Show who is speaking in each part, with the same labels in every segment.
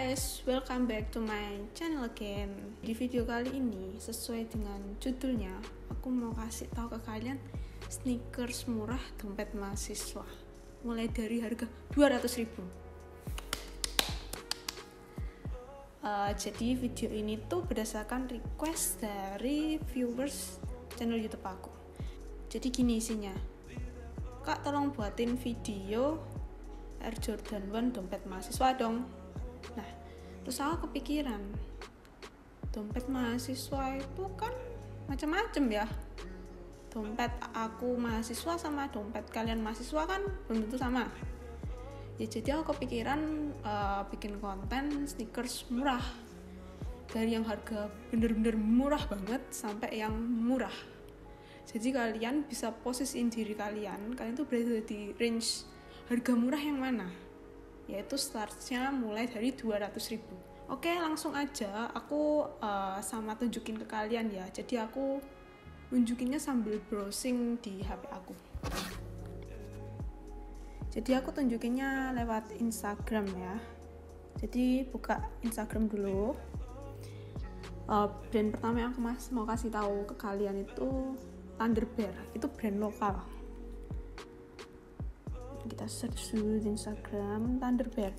Speaker 1: guys, welcome back to my channel again. Di video kali ini, sesuai dengan judulnya, aku mau kasih tahu ke kalian sneakers murah dompet mahasiswa. Mulai dari harga 200.000. Jadi video ini tuh berdasarkan request dari viewers channel YouTube aku. Jadi gini isinya, Kak tolong buatin video Air Jordan 1 dompet mahasiswa dong. Nah, terus aku kepikiran, dompet mahasiswa itu kan macam-macam ya. Dompet aku mahasiswa sama dompet kalian mahasiswa kan belum tentu sama. Ya jadi aku kepikiran bikin konten sneakers murah. Dari yang harga bener-bener murah banget sampai yang murah. Jadi kalian bisa posisiin diri kalian tuh berada di range harga murah yang mana? Yaitu startnya mulai dari 200.000. Oke, langsung aja aku sama tunjukin ke kalian ya. Jadi aku nunjukinnya sambil browsing di HP aku. Jadi aku tunjukinnya lewat Instagram ya. Jadi buka Instagram dulu. Brand pertama yang aku mau kasih tahu ke kalian itu Thunderbird. Itu brand lokal. Kita search dulu di Instagram Thunderbird.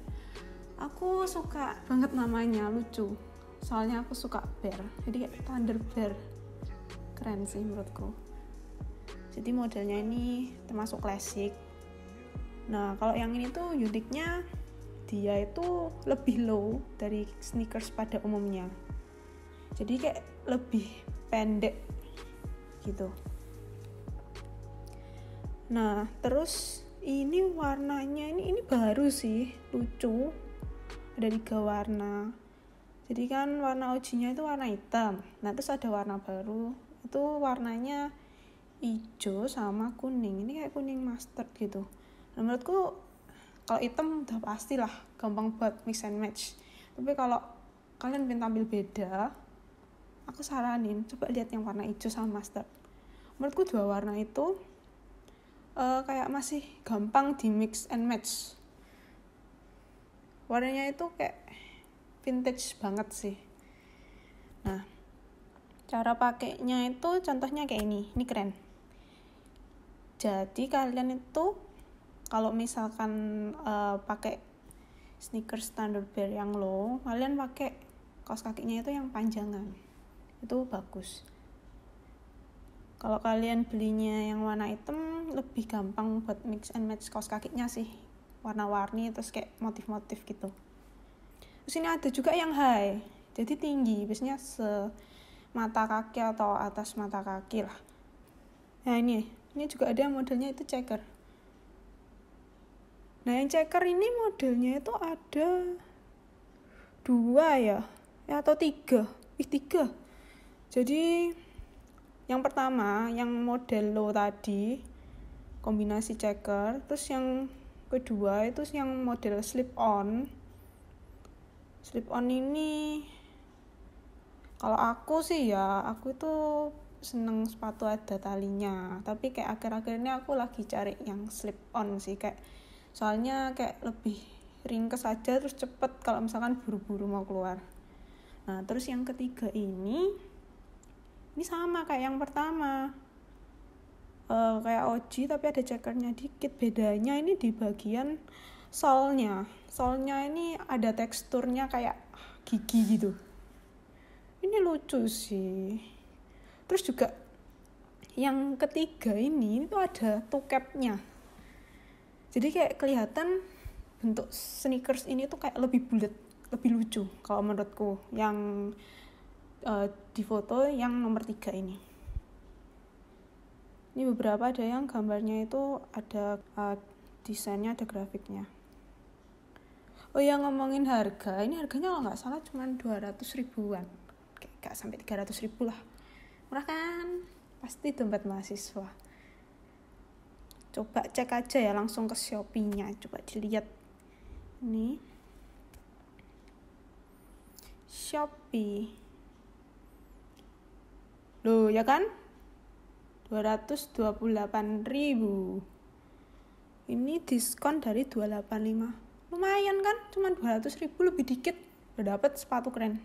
Speaker 1: Aku suka banget namanya, lucu. Soalnya aku suka bear. Jadi kayak Thunderbird. Keren sih menurutku. Jadi modelnya ini termasuk klasik. Nah, kalau yang ini tuh uniknya dia itu lebih low dari sneakers pada umumnya. Jadi kayak lebih pendek gitu. Nah, terus ini warnanya ini baru sih, lucu. Ada 3 warna. Jadi kan warna OG-nya itu warna hitam. Nah, terus ada warna baru. Itu warnanya hijau sama kuning. Ini kayak kuning mustard gitu. Nah, menurutku kalau hitam udah pastilah gampang buat mix and match. Tapi kalau kalian pengen tampil beda, aku saranin coba lihat yang warna hijau sama mustard. Menurutku 2 warna itu kayak masih gampang di mix and match. Warnanya itu kayak vintage banget sih. Nah, cara pakainya itu contohnya kayak ini keren. Jadi kalian itu kalau misalkan pakai sneakers Thunderbird yang low, kalian pakai kaos kakinya itu yang panjangan. Itu bagus. Kalau kalian belinya yang warna hitam, lebih gampang buat mix and match kaos kakinya sih. Warna-warni, terus kayak motif-motif gitu. Terus ini ada juga yang high, jadi tinggi. Biasanya semata kaki atau atas mata kaki lah. Nah ini juga ada modelnya itu checker. Nah yang checker ini modelnya itu ada 2 ya atau 3. 3. Jadi yang pertama, yang model low tadi, kombinasi checker. Terus yang kedua, itu yang model slip-on. Slip-on ini, kalau aku sih ya, aku itu seneng sepatu ada talinya. Tapi kayak akhir-akhir ini aku lagi cari yang slip-on sih. Soalnya kayak lebih ringkes aja, terus cepet kalau misalkan buru-buru mau keluar. Nah, terus yang ketiga ini sama kayak yang pertama, kayak OG tapi ada checkernya dikit. Bedanya ini di bagian solnya ini ada teksturnya kayak gigi gitu. Ini lucu sih. Terus juga yang ketiga ini tuh ada toe capnya. Jadi kayak kelihatan bentuk sneakers ini tuh kayak lebih bulat, lebih lucu kalau menurutku. Yang di foto yang nomor 3 ini. Ini beberapa ada yang gambarnya itu ada desainnya, ada grafiknya. Oh ya, ngomongin harga, ini harganya kalau nggak salah cuma 200 ribuan. Kayak sampai 300 ribu lah. Murah kan? Pasti dompet mahasiswa. Coba cek aja ya langsung ke Shopee-nya. Coba dilihat. Ini Shopee. Loh, ya kan? 228.000. Ini diskon dari 285. Lumayan kan? Cuma 200.000 lebih dikit. udah dapet sepatu keren.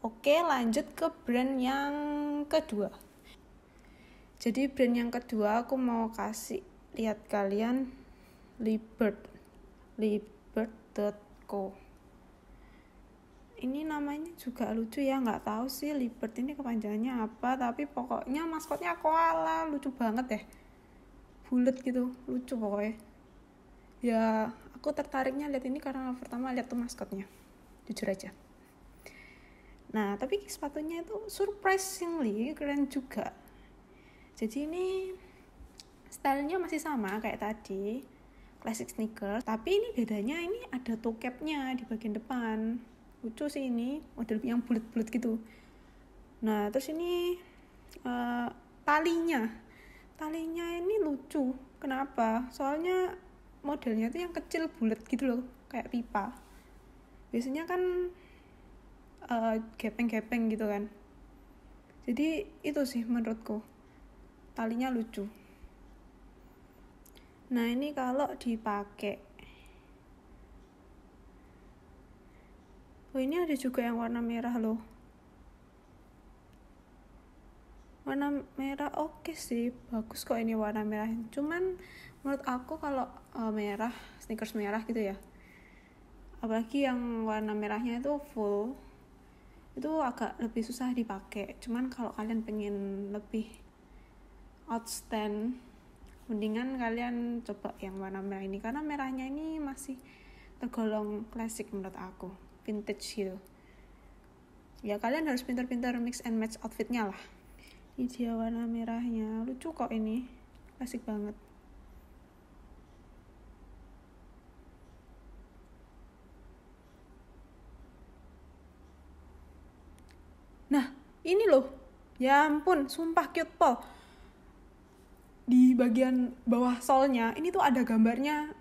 Speaker 1: Oke, lanjut ke brand yang kedua. Jadi brand yang kedua aku mau kasih lihat kalian Libert.co. Ini namanya juga lucu ya, nggak tahu sih Libert ini kepanjangannya apa, tapi pokoknya maskotnya koala, lucu banget deh. Bulet gitu, lucu pokoknya. Ya, aku tertariknya lihat ini karena pertama lihat tuh maskotnya. Jujur aja. Nah, tapi sepatunya itu surprisingly keren juga. Jadi ini stylenya masih sama kayak tadi, classic sneaker, tapi ini bedanya ini ada toe capnya di bagian depan. Lucu sih ini, model yang bulat-bulat gitu. Nah, terus ini talinya ini lucu. Kenapa? Soalnya modelnya tuh yang kecil bulat gitu loh, kayak pipa. Biasanya kan gepeng-gepeng gitu kan. Jadi itu sih menurutku, talinya lucu. Nah, ini kalau dipakai, ini ada juga yang warna merah loh. Warna merah oke sih, bagus kok ini warna merah. Cuman menurut aku kalau merah, sneakers merah gitu ya, apalagi yang warna merahnya itu full, itu agak lebih susah dipakai. Cuman kalau kalian pengen lebih outstand, mendingan kalian coba yang warna merah ini, karena merahnya ini masih tergolong klasik menurut aku, vintage gitu. Ya kalian harus pintar-pintar mix and match outfitnya lah. Ini dia warna merahnya, lucu kok ini, klasik banget. Nah, ini loh, ya ampun, sumpah cute pol. Di bagian bawah solnya, ini tuh ada gambarnya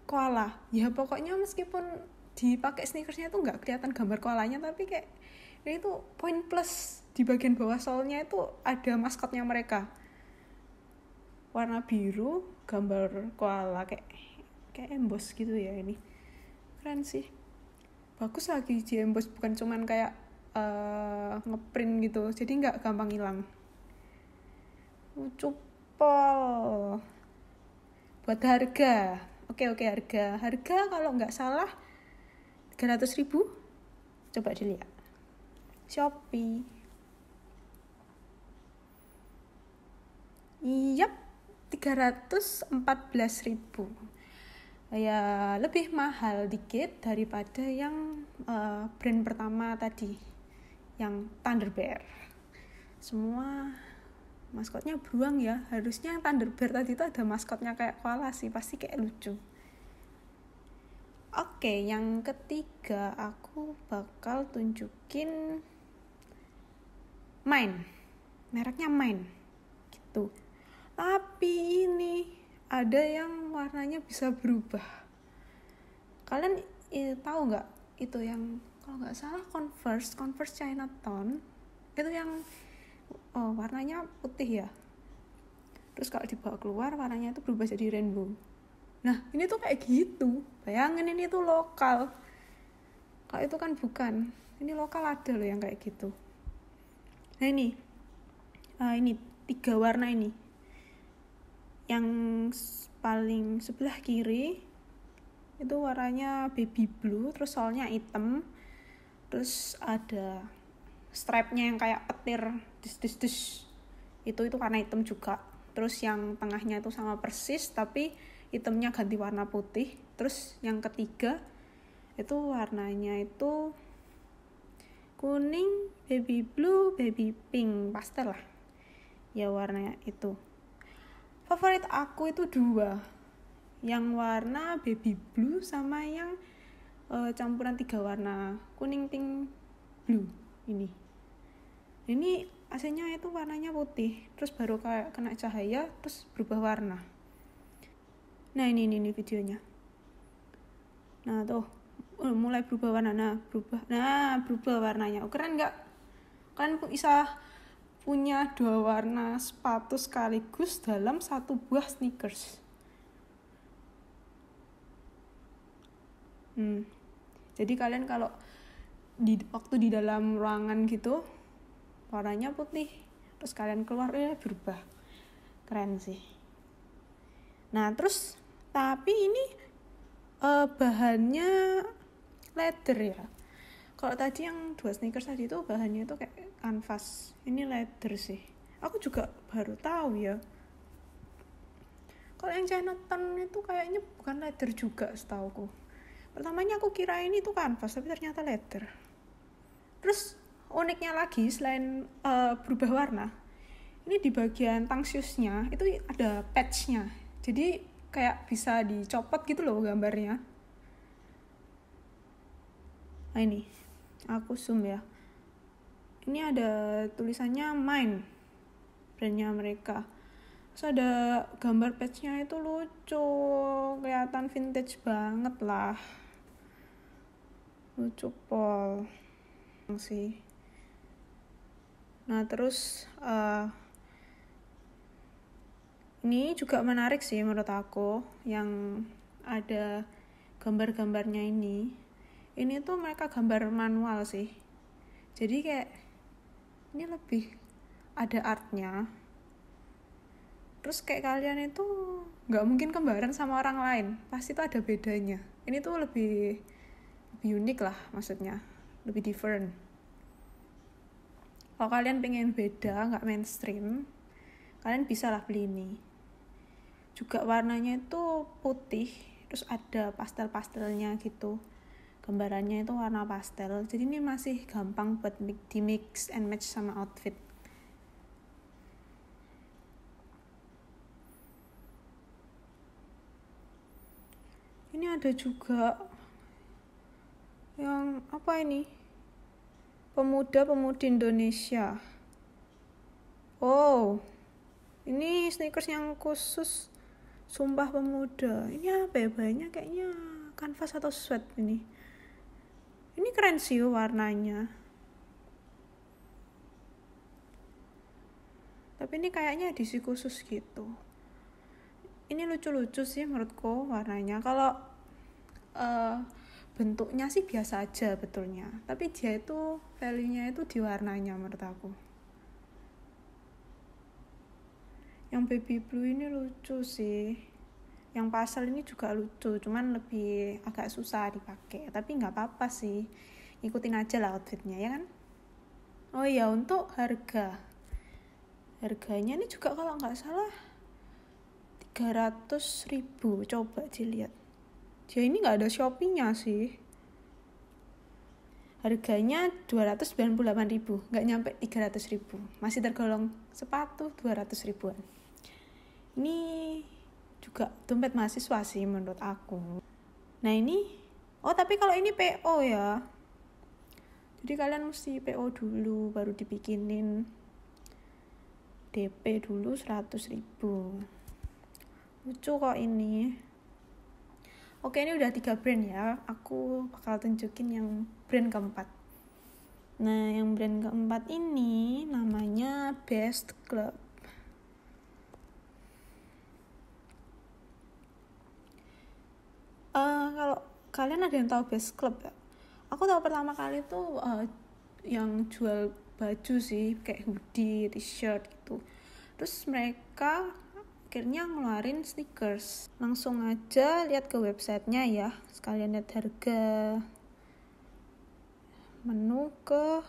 Speaker 1: koala. Ya pokoknya meskipun dipakai sneakersnya tuh nggak kelihatan gambar koalanya, tapi kayak ini tuh poin plus di bagian bawah solnya itu ada maskotnya mereka. Warna biru, gambar koala kayak emboss gitu ya ini. Keren sih. Bagus lagi di emboss, bukan cuman kayak ngeprint gitu, jadi nggak gampang hilang. Lucu pol. Buat harga, oke harga kalau nggak salah 300.000. Coba dilihat Shopee. Yap, 314.000. Ya lebih mahal dikit daripada yang brand pertama tadi, yang Thunder Bear. Semua maskotnya beruang ya. Harusnya yang Thunder Bear tadi itu ada maskotnya kayak koala sih, pasti kayak lucu. Oke, yang ketiga aku bakal tunjukin Mine. Mereknya Mine gitu. Tapi ini ada yang warnanya bisa berubah. Kalian tahu nggak itu yang kalau nggak salah Converse Chinatown itu yang warnanya putih ya. Terus kalau dibawa keluar warnanya itu berubah jadi rainbow. Nah ini tuh kayak gitu. Bayangin ini tuh lokal. Kalau itu kan bukan. Ini lokal ada loh yang kayak gitu. Nah ini 3 warna ini. Yang paling sebelah kiri itu warnanya baby blue, terus soalnya hitam, terus ada strapnya yang kayak petir, itu warna hitam juga. Terus yang tengahnya itu sama persis, tapi hitamnya ganti warna putih. Terus yang ketiga itu warnanya itu kuning, baby blue, baby pink, pastel lah ya warnanya itu. Favorit aku itu 2, yang warna baby blue sama yang campuran 3 warna, kuning, pink, blue. Ini AC-nya itu warnanya putih, terus baru kayak kena cahaya terus berubah warna. Nah ini videonya. Nah tuh mulai berubah warna. Berubah warnanya. Keren nggak? Kalian bisa punya 2 warna sepatu sekaligus dalam 1 buah sneakers. Jadi kalian kalau waktu di dalam ruangan gitu warnanya putih, terus kalian keluar berubah. Keren sih. Nah terus tapi ini bahannya leather ya. Kalau tadi yang 2 sneakers tadi itu bahannya itu kayak kanvas, ini leather sih. Aku juga baru tahu ya. Kalau yang Chinatown itu kayaknya bukan leather juga setauku. Pertamanya aku kira ini tuh kanvas, tapi ternyata leather. Terus uniknya lagi selain berubah warna, ini di bagian tangsiusnya itu ada patchnya. Jadi kayak bisa dicopot gitu loh gambarnya. Nah ini, aku zoom ya. Ini ada tulisannya Mine, brandnya mereka. Terus ada gambar patchnya itu lucu, kelihatan vintage banget lah. Lucu pol sih. Nah terus ini juga menarik sih menurut aku, yang ada gambar-gambarnya ini. Ini tuh mereka gambar manual sih. Jadi kayak ini lebih ada artnya. Terus kayak kalian itu nggak mungkin kembaran sama orang lain, pasti tuh ada bedanya. Ini tuh lebih unik lah maksudnya, lebih different. Kalau kalian pengen beda, nggak mainstream, kalian bisa lah beli ini. Juga warnanya itu putih, terus ada pastel-pastelnya gitu. Gambarannya itu warna pastel, jadi ini masih gampang buat di mix and match sama outfit. Ini ada juga yang apa ini? Pemuda-pemudi Indonesia. Oh, ini sneakers yang khusus Sumpah Pemuda. Ini apa ya? Bahannya kayaknya kanvas atau sweat ini. Ini keren sih warnanya. Tapi ini kayaknya edisi khusus gitu. Ini lucu-lucu sih menurutku warnanya. Kalau bentuknya sih biasa aja betulnya. Tapi dia itu value-nya itu di warnanya menurut aku. Yang baby blue ini lucu sih. Yang pastel ini juga lucu, cuman lebih agak susah dipakai. Tapi nggak apa-apa sih. Ikutin aja lah outfitnya ya kan. Oh iya, untuk harganya ini juga kalau nggak salah 300.000. Coba dilihat. Dia ini nggak ada Shopee-nya sih. Harganya 298.000, nggak nyampe 300.000. Masih tergolong sepatu 200 ribuan. Ini juga dompet mahasiswa sih menurut aku. Nah ini, tapi kalau ini PO ya. Jadi kalian mesti PO dulu, baru dibikinin. DP dulu 100.000. Lucu kok ini. Oke, ini udah 3 brand ya. Aku bakal tunjukin yang brand keempat. Nah, yang brand keempat ini namanya Best Club. Kalau kalian ada yang tahu Best Club ya? Aku tahu pertama kali tuh yang jual baju sih, kayak hoodie, t-shirt gitu. Terus mereka akhirnya ngeluarin sneakers. Langsung aja lihat ke websitenya ya, sekalian lihat harga, menu ke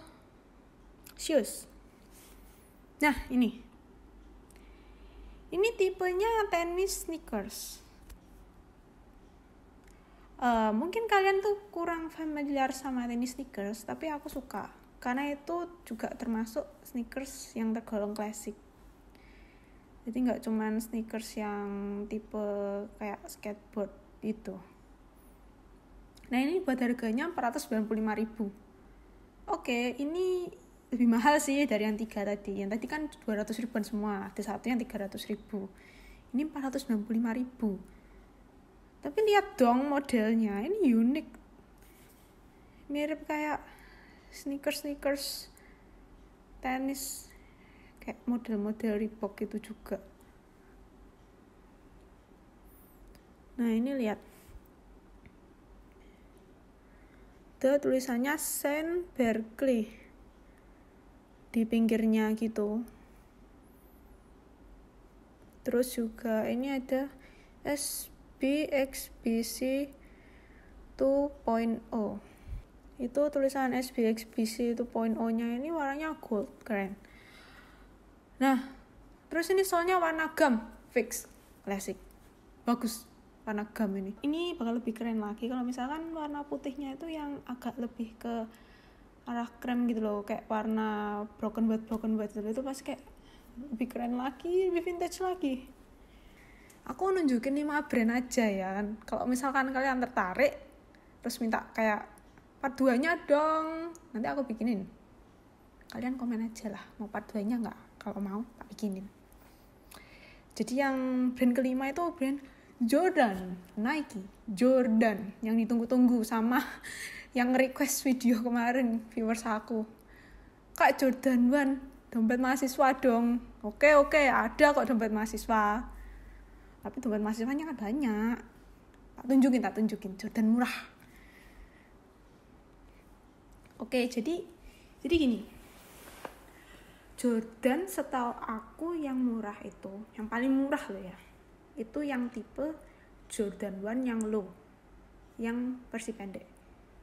Speaker 1: shoes. Nah ini tipenya tenis sneakers. Mungkin kalian tuh kurang familiar sama tenis sneakers, tapi aku suka karena itu juga termasuk sneakers yang tergolong klasik. Jadi nggak cuman sneakers yang tipe kayak skateboard itu. Nah ini buat harganya 495.000. Oke, ini lebih mahal sih dari yang 3 tadi. Yang tadi kan 200 ribuan semua, ada satu yang 300.000. Ini 495.000. Tapi lihat dong modelnya, ini unik. Mirip kayak sneakers tenis, kayak model-model Reebok itu juga. Nah ini lihat. ada tulisannya Saint Berkeley di pinggirnya gitu. Terus juga ini ada SBXBC 2.0. Itu tulisan SBXBC 2.0-nya ini warnanya gold, keren. Nah, terus ini soalnya warna gam, fix, klasik, bagus warna gam ini. Ini bakal lebih keren lagi kalau misalkan warna putihnya itu yang agak lebih ke arah krem gitu loh, kayak warna broken white itu pasti kayak lebih keren lagi, lebih vintage lagi. Aku nunjukin 5 brand aja ya. Kalau misalkan kalian tertarik terus minta kayak part 2-nya dong, nanti aku bikinin. Kalian komen aja lah, mau part 2-nya enggak? Kalau mau, tak bikinin. Jadi yang brand kelima itu brand Jordan, Nike, Jordan, yang ditunggu-tunggu sama yang request video kemarin viewers aku. Kak, Jordan 1, dompet mahasiswa dong. Oke, ada kok dompet mahasiswa. Tapi dompet mahasiswanya kan banyak. Tak tunjukin, Jordan murah. Oke, jadi gini. Jordan setahu aku yang murah itu, yang paling murah loh ya, itu yang tipe Jordan 1 yang low, yang versi pendek.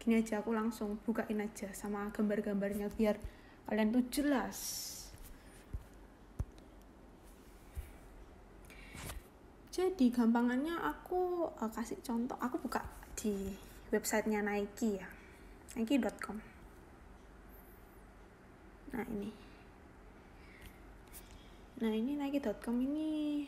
Speaker 1: Gini aja, aku langsung bukain aja sama gambar-gambarnya biar kalian tuh jelas. Jadi gampangannya aku kasih contoh, aku buka di websitenya Nike ya, nike.com. Nah ini nike.com ini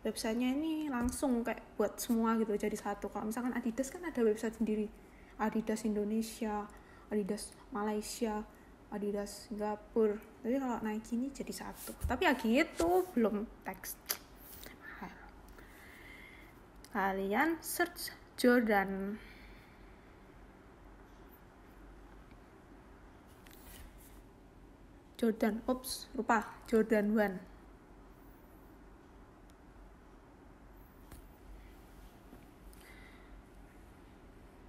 Speaker 1: websitenya ini langsung kayak buat semua gitu jadi satu. Kalau misalkan Adidas kan ada website sendiri, Adidas Indonesia, Adidas Malaysia, Adidas Singapura. Tapi kalau Nike ini jadi satu. Tapi ya gitu, belum teks. Kalian search Jordan. Lupa, Jordan 1.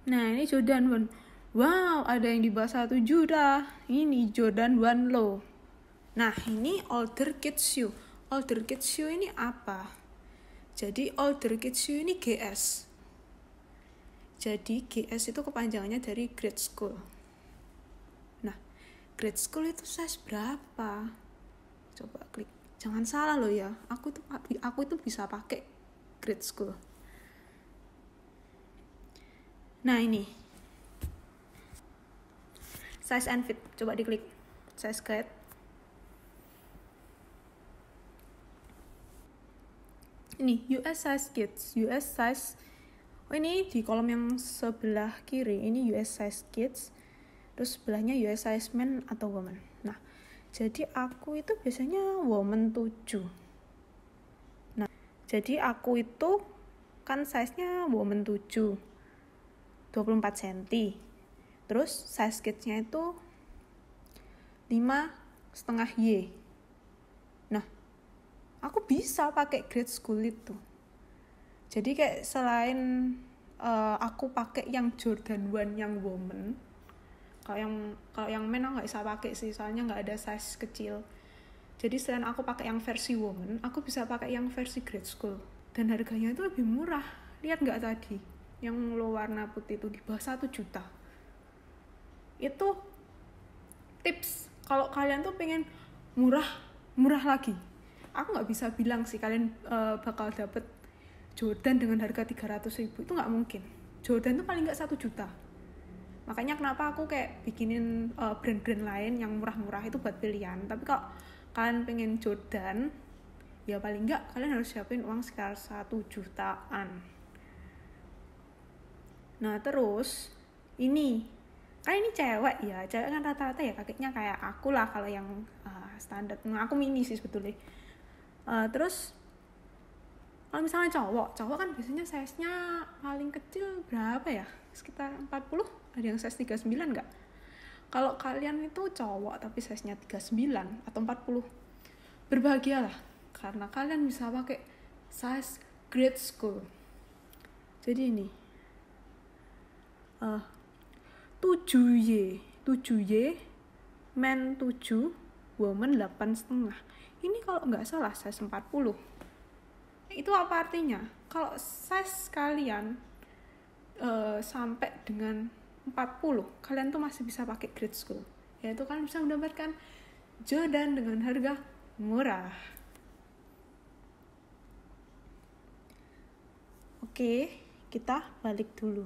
Speaker 1: Nah, ini Jordan 1. Wow, ada yang di bawah 1 juta. Ini Jordan 1 Low. Nah, ini older kids shoe. Older kids shoe ini apa? Jadi, older kids shoe ini GS. Jadi, GS itu kepanjangannya dari grade school. Nah, grade school itu size berapa? Coba klik. Jangan salah loh ya. Aku itu bisa pakai grade school. Nah, ini. Size and fit. Coba diklik. Size guide. Ini US size kids. US size. Oh, ini di kolom yang sebelah kiri. Ini US size kids. Terus sebelahnya US size men atau woman. Nah, jadi aku itu biasanya woman 7. Nah, jadi aku itu kan size-nya woman 7. 24 cm. Terus size kids-nya itu 5,5 Y. Nah, aku bisa pakai grade school itu. Jadi kayak selain aku pakai yang Jordan 1 yang woman, kalau yang men aku nggak bisa pakai sih, soalnya nggak ada size kecil. Jadi selain aku pakai yang versi woman, aku bisa pakai yang versi grade school. Dan harganya itu lebih murah. Lihat nggak tadi? Yang low warna putih itu di bawah 1 juta. Itu tips kalau kalian tuh pengen murah lagi. Aku nggak bisa bilang sih kalian bakal dapet Jordan dengan harga 300.000, itu nggak mungkin. Jordan tuh paling nggak 1 juta. Makanya kenapa aku kayak bikinin brand-brand lain yang murah-murah itu buat pilihan. Tapi kalau kalian pengen Jordan, ya paling nggak kalian harus siapin uang sekitar 1 jutaan. Nah terus ini kan ini cewek ya, cewek kan rata-rata ya kakinya kayak aku lah kalau yang standar. Nah, aku mini sih sebetulnya. Terus kalau misalnya cowok kan biasanya size-nya paling kecil berapa ya? Sekitar 40, ada yang size 39 enggak? Kalau kalian itu cowok tapi size-nya 39 atau 40, berbahagialah karena kalian bisa pakai size grade school. Jadi ini 7 7Y men 7, woman 8,5. Ini kalau nggak salah size 40. Itu apa artinya? Kalau size kalian sampai dengan 40, kalian tuh masih bisa pakai grade school, yaitu kalian bisa mendapatkan Jordan dengan harga murah. Oke, kita balik dulu.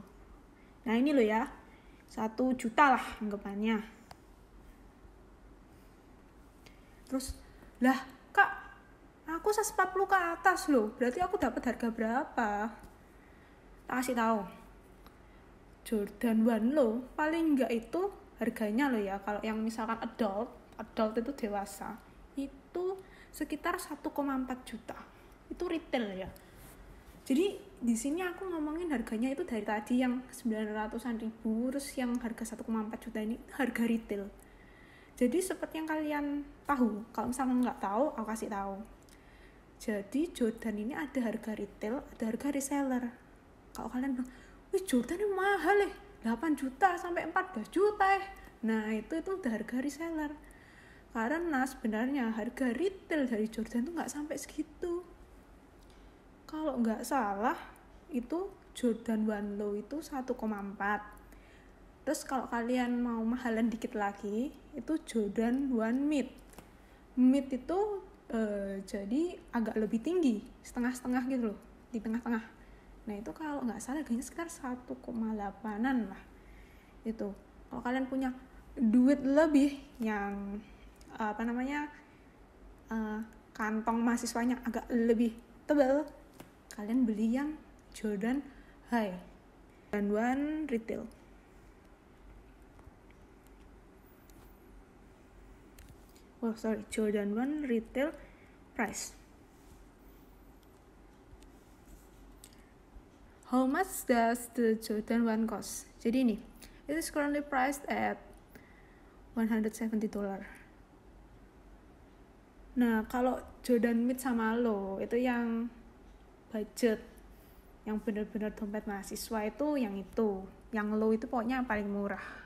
Speaker 1: Nah ini loh ya, 1 juta lah anggapannya. Terus, lah kak, aku 140 ke atas loh, berarti aku dapat harga berapa? Tak kasih tahu. Jordan 1 Low paling enggak itu harganya loh ya, kalau yang misalkan adult itu dewasa, itu sekitar 1,4 juta. Itu retail ya. Jadi di sini aku ngomongin harganya itu dari tadi yang 900-an ribu, terus yang harga 1,4 juta ini harga retail. Jadi seperti yang kalian tahu, kalau misalnya nggak tahu, aku kasih tahu. Jadi Jordan ini ada harga retail, ada harga reseller. Kalau kalian bilang, wih Jordan ini mahal 8 juta sampai 14 juta Nah itu udah harga reseller. Karena sebenarnya harga retail dari Jordan tuh nggak sampai segitu. Kalau nggak salah itu Jordan 1 Low itu 1,4. Terus kalau kalian mau mahalan dikit lagi itu Jordan 1 Mid. Mid itu jadi agak lebih tinggi, setengah-setengah gitu loh, di tengah-tengah. Nah itu kalau nggak salah harganya sekitar 1,8an lah. Itu kalau kalian punya duit lebih yang kantong mahasiswanya agak lebih tebal, kalian beli yang Jordan High dan 1 retail. Jordan 1 retail price. How much does the Jordan 1 cost? Jadi ini, it is currently priced at $170. Nah, kalau Jordan Mid sama Low itu yang budget, yang benar-benar dompet mahasiswa itu yang itu. Yang Low itu pokoknya yang paling murah.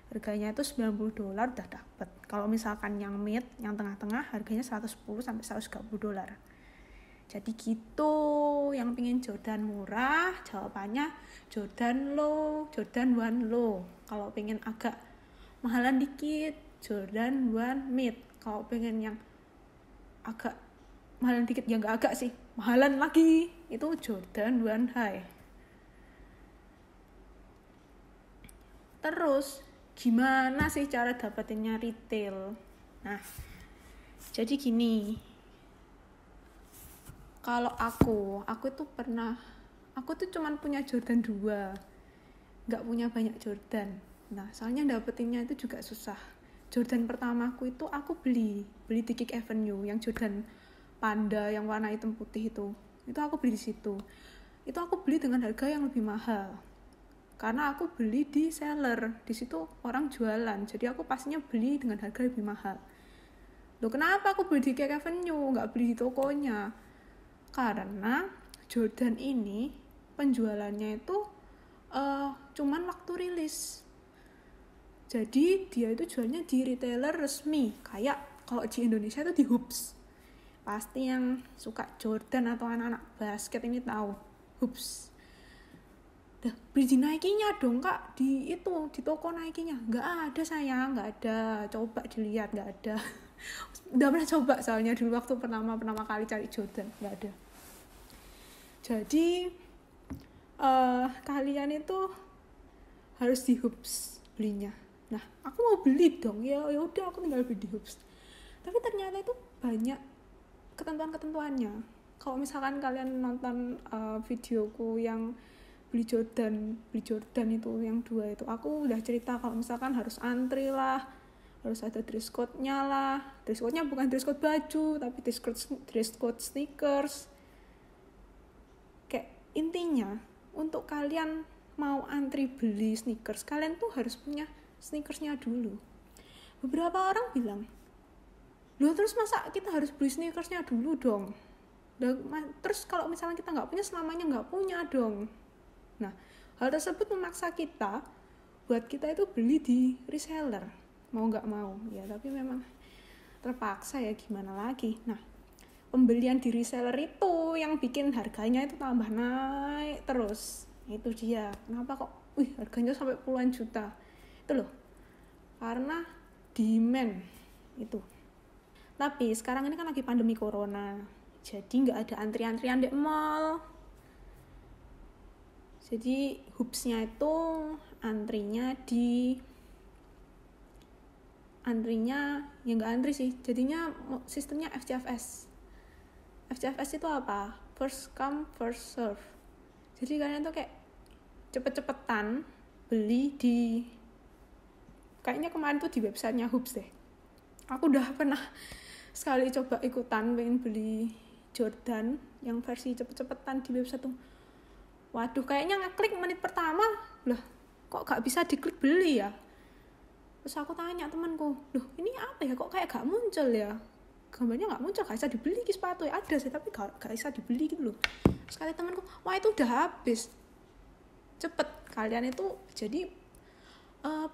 Speaker 1: Harganya itu $90 udah dapet. Kalau misalkan yang Mid, yang tengah-tengah harganya $110 sampai $130. Jadi gitu, yang pengen Jordan murah, jawabannya Jordan Low, Jordan 1 Low. Kalau pengen agak mahalan dikit, Jordan 1 Mid. Kalau pengen yang agak mahalan dikit, ya nggak agak sih, mahalan lagi, itu Jordan 1 High. Terus, gimana sih cara dapetinnya retail? Nah, jadi gini. Kalau aku tuh cuman punya Jordan 2, nggak punya banyak Jordan. Nah, soalnya dapetinnya itu juga susah. Jordan pertamaku itu aku beli di Kick Avenue, yang Jordan Panda yang warna hitam putih itu aku beli di situ. Itu aku beli dengan harga yang lebih mahal, karena aku beli di seller, di situ orang jualan, jadi aku pastinya beli dengan harga lebih mahal. Loh, kenapa aku beli di Kick Avenue, nggak beli di tokonya? Karena Jordan ini penjualannya itu cuman waktu rilis. Jadi dia itu jualnya di retailer resmi. Kayak kalau di Indonesia itu di Hoops. Pasti yang suka Jordan atau anak-anak basket ini tahu Hoops. Beli di Nike-nya dong kak, di toko Nike-nya. Nggak ada sayang, nggak ada. Coba dilihat, nggak ada. Udah pernah coba soalnya dulu waktu pertama kali cari Jordan, nggak ada. Jadi kalian itu harus di Hoops belinya. Nah, aku mau beli dong, ya udah aku tinggal beli di Hoops. Tapi ternyata itu banyak ketentuan-ketentuannya. Kalau misalkan kalian nonton videoku yang beli Jordan itu yang 2 itu, aku udah cerita kalau misalkan harus antri lah, harus ada dress code-nya lah. Dress code-nya bukan dress code baju, tapi dress code sneakers. Kayak intinya, untuk kalian mau antri beli sneakers, kalian tuh harus punya sneakers-nya dulu. Beberapa orang bilang, loh terus masa kita harus beli sneakers-nya dulu dong? Terus kalau misalnya kita nggak punya, selamanya nggak punya dong. Nah, hal tersebut memaksa kita buat kita itu beli di reseller, mau nggak mau ya, tapi memang terpaksa ya, gimana lagi. Nah, pembelian di reseller itu yang bikin harganya itu tambah naik terus. Itu dia kenapa kok harganya sampai puluhan juta itu loh, karena demand itu. Tapi sekarang ini kan lagi pandemi corona, jadi nggak ada antrian-antrian di mall. Jadi hubsnya itu antrinya ya nggak antri sih, jadinya sistemnya FCFS. FCFS itu apa? First come first serve. Jadi kalian tuh kayak cepet-cepetan beli di, kayaknya kemarin tuh di websitenya Hubs deh. Aku udah pernah sekali coba ikutan pengen beli Jordan yang versi cepet-cepetan di website tuh. Waduh, kayaknya ngeklik menit pertama lah kok gak bisa diklik beli ya. Terus aku tanya temanku, loh ini apa ya, kok kayak gak muncul ya, gambarnya gak muncul, gak bisa dibeli ki sepatu ya, ada sih tapi gak bisa dibeli gitu loh. Sekali temanku, wah itu udah habis, cepet kalian itu. Jadi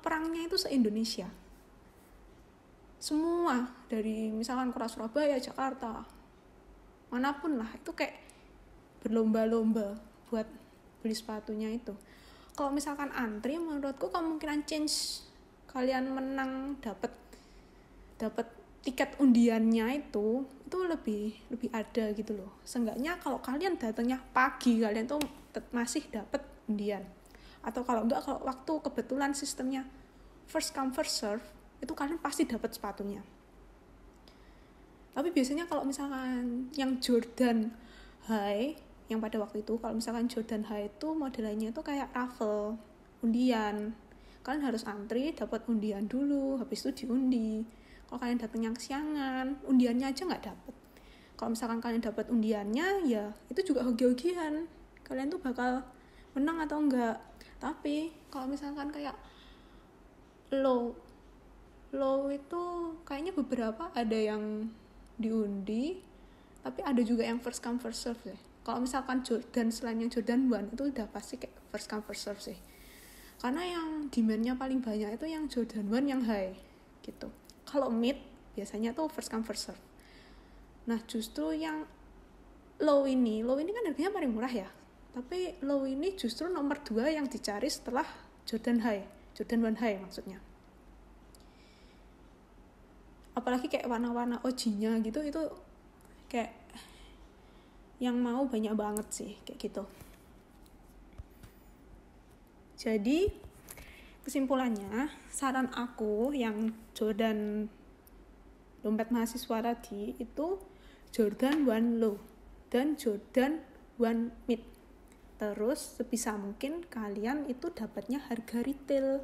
Speaker 1: perangnya itu se-Indonesia semua, dari misalkan Kota Surabaya, Jakarta, manapun lah, itu kayak berlomba-lomba buat beli sepatunya itu. Kalau misalkan antri, menurutku kemungkinan chance kalian menang dapat tiket undiannya itu lebih ada gitu loh. Seenggaknya kalau kalian datangnya pagi, kalian tuh masih dapat undian. Atau kalau enggak, kalau waktu kebetulan sistemnya first come first serve, itu kalian pasti dapat sepatunya. Tapi biasanya kalau misalkan yang Jordan High, yang pada waktu itu, kalau misalkan Jordan High itu modelannya itu kayak raffle, undian. Kalian harus antri, dapat undian dulu, habis itu diundi. Kalau kalian datangnya kesiangan, undiannya aja nggak dapat. Kalau misalkan kalian dapat undiannya, ya itu juga hoki-hokian. Kalian tuh bakal menang atau enggak. Tapi kalau misalkan kayak low itu kayaknya beberapa ada yang diundi, tapi ada juga yang first come first serve sih. Kalau misalkan Jordan, selain yang Jordan 1 itu udah pasti kayak first come first serve sih. Karena yang demand-nya paling banyak itu yang Jordan 1 yang high gitu. Kalau mid biasanya tuh first come first serve. Nah, justru yang low ini kan harganya paling murah ya. Tapi low ini justru nomor 2 yang dicari setelah Jordan High, Jordan 1 High maksudnya. Apalagi kayak warna-warna OG-nya gitu, itu kayak yang mau banyak banget sih kayak gitu. Jadi kesimpulannya, saran aku yang Jordan dompet mahasiswa tadi itu Jordan 1 low dan Jordan 1 mid. Terus sebisa mungkin kalian itu dapatnya harga retail.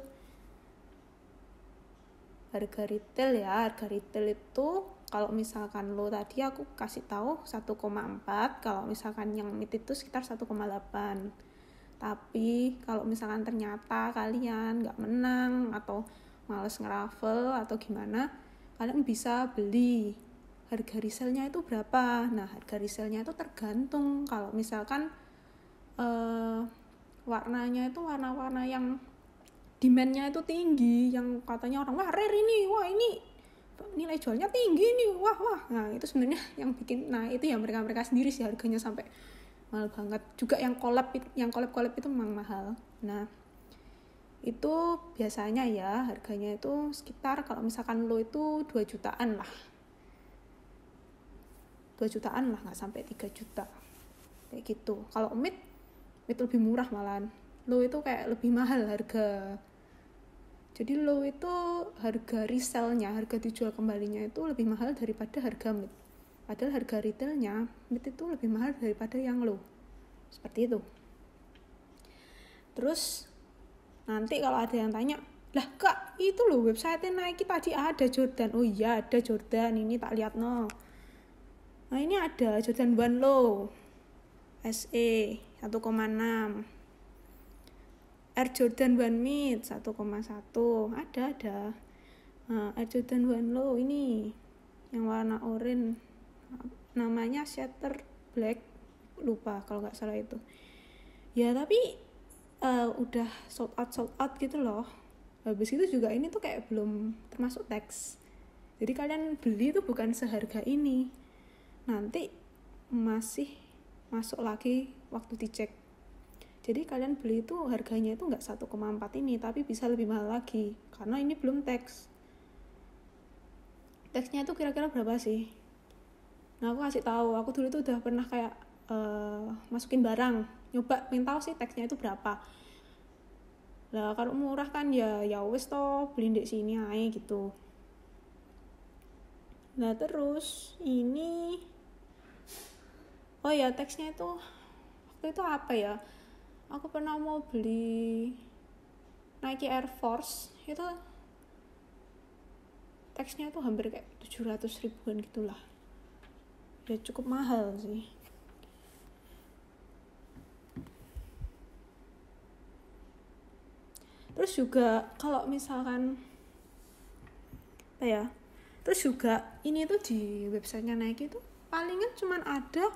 Speaker 1: Harga retail itu kalau misalkan low tadi aku kasih tahu 1,4, kalau misalkan yang mid itu sekitar 1,8. Tapi kalau misalkan ternyata kalian nggak menang atau males ngeraffle atau gimana, kalian bisa beli. Harga resellnya itu berapa? Nah, harga resellnya itu tergantung. Kalau misalkan warnanya itu warna-warna yang demand-nya itu tinggi, yang katanya orang, wah rare ini, wah ini nilai jualnya tinggi nih, wah. Nah, itu sebenarnya yang bikin, nah itu ya mereka sendiri sih harganya sampai mahal banget. Juga yang collab itu memang mahal. Nah, itu biasanya ya harganya itu sekitar, kalau misalkan lo itu 2 jutaan lah, nggak sampai 3 juta kayak gitu. Kalau mid itu lebih murah malahan, lo itu kayak lebih mahal harga. Jadi low itu harga resellnya, harga dijual kembalinya itu lebih mahal daripada harga mid. Padahal harga retailnya mid itu lebih mahal daripada yang low. Seperti itu. Terus nanti kalau ada yang tanya, lah kak itu loh website Nike tadi ada Jordan. Oh iya ada Jordan, ini tak lihat no. Nah ini ada Jordan 1 low SE 1,6, Air Jordan 1 mid 1,1, ada. Nah, Air Jordan 1 low ini yang warna oranye, namanya Shatter Black, lupa kalau nggak salah itu. Ya tapi udah sold out gitu loh. Habis itu juga ini tuh kayak belum termasuk tax. Jadi kalian beli tuh bukan seharga ini, nanti masih masuk lagi waktu dicek. Jadi kalian beli itu harganya itu nggak 1,4 ini, tapi bisa lebih mahal lagi karena ini belum tax. Taxnya itu kira-kira berapa sih? Nah aku kasih tahu, aku dulu tuh udah pernah kayak masukin barang, nyoba pengen tahu sih taxnya itu berapa. Lah kalau murah kan ya wes toh beli di sini aja gitu. Nah terus ini, oh ya taxnya itu waktu itu apa ya? Aku pernah mau beli Nike Air Force, itu taxnya itu hampir kayak 700 ribuan gitulah. Ya cukup mahal sih. Terus juga kalau misalkan apa ya? Terus juga ini tuh di websitenya Nike itu palingan cuman ada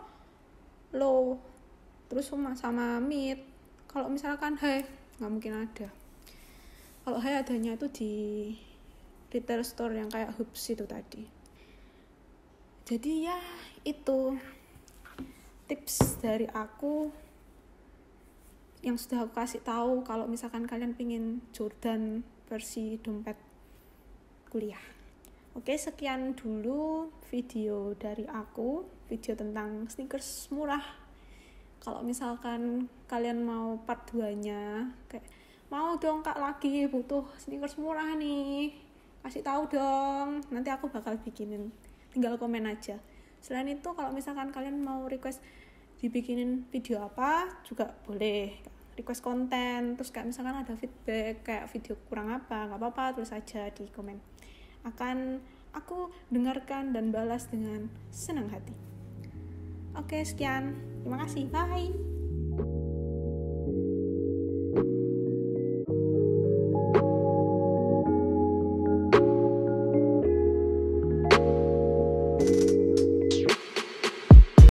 Speaker 1: low terus sama mid. Kalau misalkan high nggak mungkin ada. Kalau high adanya itu di retail store yang kayak Hoops itu tadi. Jadi ya itu tips dari aku yang sudah aku kasih tahu kalau misalkan kalian pingin Jordan versi dompet kuliah. Oke, sekian dulu video dari aku, video tentang sneakers murah. Kalau misalkan kalian mau part 2-nya, kayak mau dong Kak lagi butuh sneakers murah nih, kasih tahu dong, nanti aku bakal bikinin, tinggal komen aja. Selain itu kalau misalkan kalian mau request dibikinin video apa juga boleh, request konten, terus kayak misalkan ada feedback kayak video kurang apa, nggak apa-apa, tulis aja di komen, akan aku dengarkan dan balas dengan senang hati. Oke, sekian. Terima kasih. Bye.